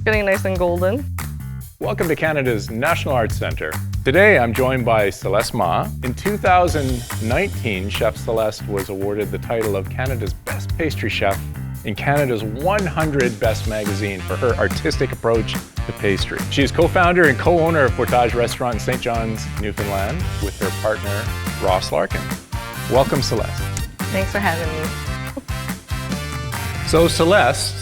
Getting nice and golden. Welcome to Canada's National Arts Centre. Today I'm joined by Celeste Ma. In 2019, Chef Celeste was awarded the title of Canada's Best Pastry Chef in Canada's 100 Best magazine for her artistic approach to pastry. She is co-founder and co-owner of Portage Restaurant in St. John's, Newfoundland, with her partner, Ross Larkin. Welcome, Celeste. Thanks for having me. So, Celeste,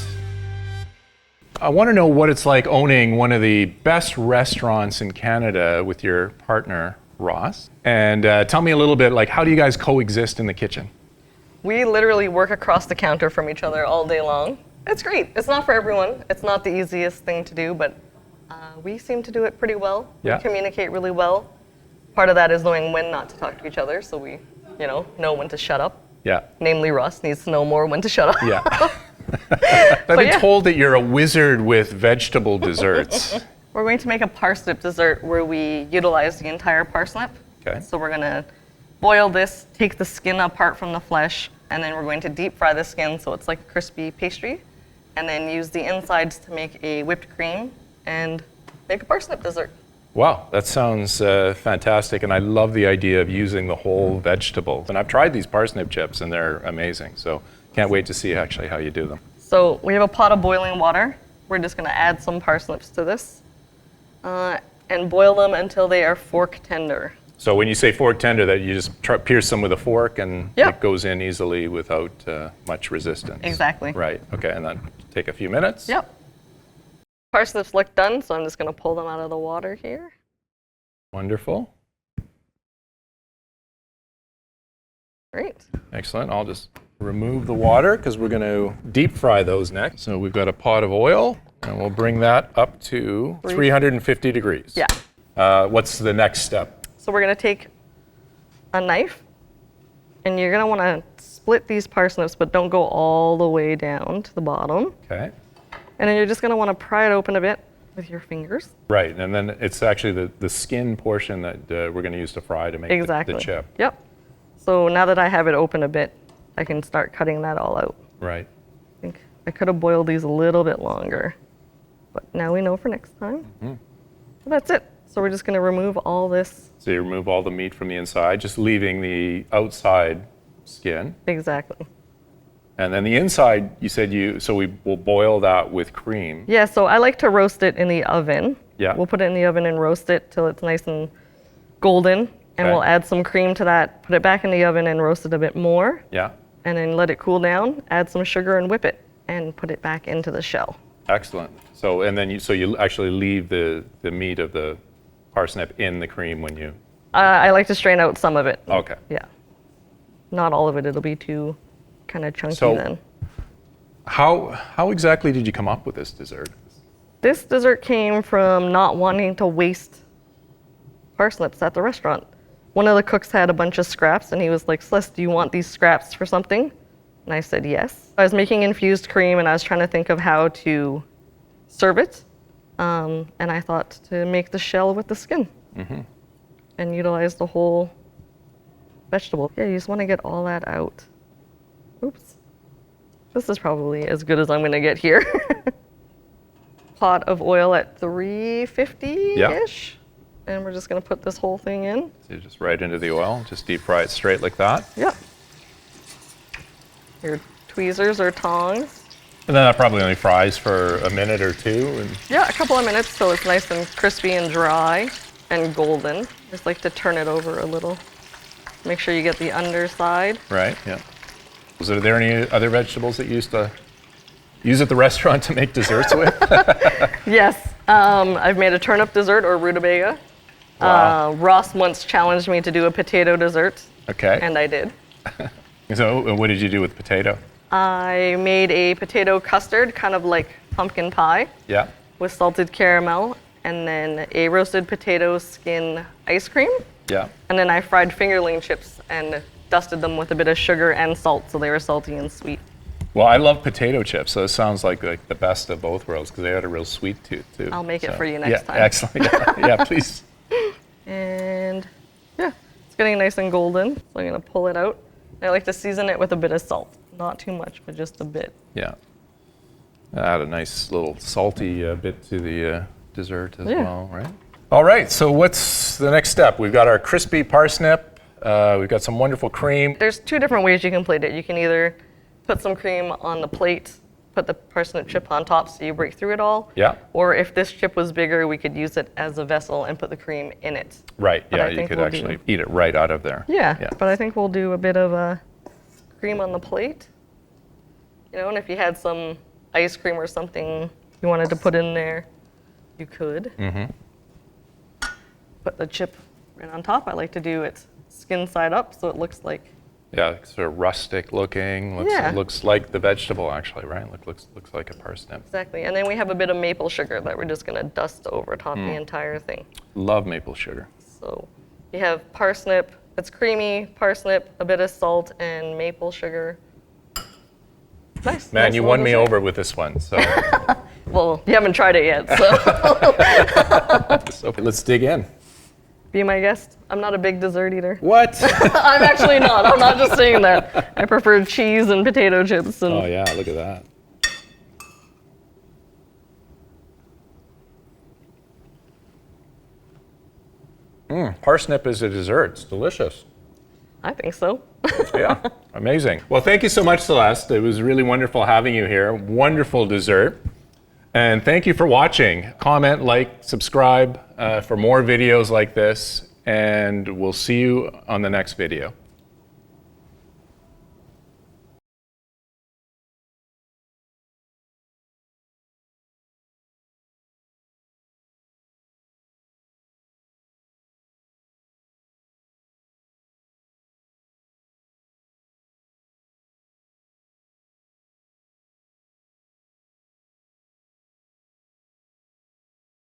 I want to know what it's like owning one of the best restaurants in Canada with your partner, Ross. And tell me a little bit, like, how do you guys coexist in the kitchen? We literally work across the counter from each other all day long. It's great. It's not for everyone. It's not the easiest thing to do, but we seem to do it pretty well. Yeah. We communicate really well. Part of that is knowing when not to talk to each other, so we, know when to shut up. Yeah. Namely, Ross needs to know more when to shut up. Yeah. I've been told that you're a wizard with vegetable desserts. We're going to make a parsnip dessert where we utilize the entire parsnip. Okay. So we're gonna boil this, take the skin apart from the flesh, and then we're going to deep fry the skin so it's like a crispy pastry, and then use the insides to make a whipped cream and make a parsnip dessert. Wow, that sounds fantastic, and I love the idea of using the whole vegetable. And I've tried these parsnip chips, and they're amazing, so can't wait to see actually how you do them. So we have a pot of boiling water. We're just gonna add some parsnips to this and boil them until they are fork tender. So when you say fork tender, that you just pierce them with a fork and Yep. it goes in easily without much resistance. Exactly. Right, okay, and then take a few minutes. Yep. Parsnips look done, so I'm just gonna pull them out of the water here. Wonderful. Great. Excellent. I'll just remove the water because we're going to deep fry those next. So we've got a pot of oil, and we'll bring that up to 350 degrees. Yeah. What's the next step? So we're gonna take a knife, and you're gonna wanna split these parsnips, but don't go all the way down to the bottom. Okay. And then you're just gonna wanna pry it open a bit with your fingers. Right, and then it's actually the skin portion that we're going to use to fry to make Exactly. the chip. Yep. So now that I have it open a bit, I can start cutting that all out. Right. I think I could have boiled these a little bit longer, but now we know for next time. Mm-hmm. So that's it. So we're just gonna remove all this. So you remove all the meat from the inside, just leaving the outside skin. Exactly. And then the inside, you said so we will boil that with cream. Yeah, so I like to roast it in the oven. Yeah. We'll put it in the oven and roast it till it's nice and golden. And Okay. we'll add some cream to that, put it back in the oven and roast it a bit more. Yeah. And then let it cool down, add some sugar and whip it, and put it back into the shell. Excellent. So and then you actually leave the meat of the parsnip in the cream when you. I like to strain out some of it. Okay. Yeah. Not all of it, it'll be too kind of chunky So- then. How exactly did you come up with this dessert? This dessert came from not wanting to waste parsnips at the restaurant. One of the cooks had a bunch of scraps, and he was like, Celeste, do you want these scraps for something? And I said, yes. I was making infused cream, and I was trying to think of how to serve it. And I thought to make the shell with the skin and utilize the whole vegetable. Yeah, you just want to get all that out. Oops. This is probably as good as I'm going to get here. Pot of oil at 350-ish. And we're just going to put this whole thing in. So just right into the oil, just deep fry it straight like that. Yep. Your tweezers or tongs. And then that probably only fries for a minute or two. And Yeah, a couple of minutes till it's nice and crispy and dry and golden. Just like to turn it over a little. Make sure you get the underside. right, yeah. Was there any other vegetables that you used to use at the restaurant to make desserts with? Yes, I've made a turnip dessert or rutabaga. Wow. Ross once challenged me to do a potato dessert, Okay. and I did. So what did you do with potato? I made a potato custard, kind of like pumpkin pie, Yeah. with salted caramel, and then a roasted potato skin ice cream. Yeah. And then I fried fingerling chips and dusted them with a bit of sugar and salt, so they were salty and sweet. Well, I love potato chips, so it sounds like the best of both worlds because they had a real sweet tooth too. I'll make it So, for you next time. Excellent. Yeah, please. And yeah, it's getting nice and golden, so I'm gonna pull it out. I like to season it with a bit of salt. Not too much, but just a bit. Yeah. Add a nice little salty bit to the dessert as Yeah. well, right? All right, so what's the next step? We've got our crispy parsnip. We've got some wonderful cream. There's two different ways you can plate it. You can either put some cream on the plate, put the parsnip chip on top so you break through it all. Yeah. Or if this chip was bigger, we could use it as a vessel and put the cream in it. Right, But yeah, I you think could we'll actually do- eat it right out of there. Yeah, but I think we'll do a bit of cream on the plate. You know, and if you had some ice cream or something you wanted to put in there, you could. Put the chip right on top. I like to do it skin side up so it looks like, Yeah, sort of rustic looking. Yeah. Looks like the vegetable actually, right? Looks like a parsnip. exactly. And then we have a bit of maple sugar that we're just gonna dust over top the entire thing. Love maple sugar. So you have parsnip, it's creamy, parsnip, a bit of salt, and maple sugar. Nice. Man, nice you little won me dessert. over with this one. So, Well, you haven't tried it yet, so so let's dig in. be my guest. I'm not a big dessert eater. What? I'm actually not. I'm not just saying that. I prefer cheese and potato chips. And Oh yeah, look at that. Parsnip is a dessert. It's delicious. I think so. Yeah, amazing. Well, thank you so much, Celeste. It was really wonderful having you here. Wonderful dessert. And thank you for watching. Comment, like, subscribe for more videos like this, and we'll see you on the next video.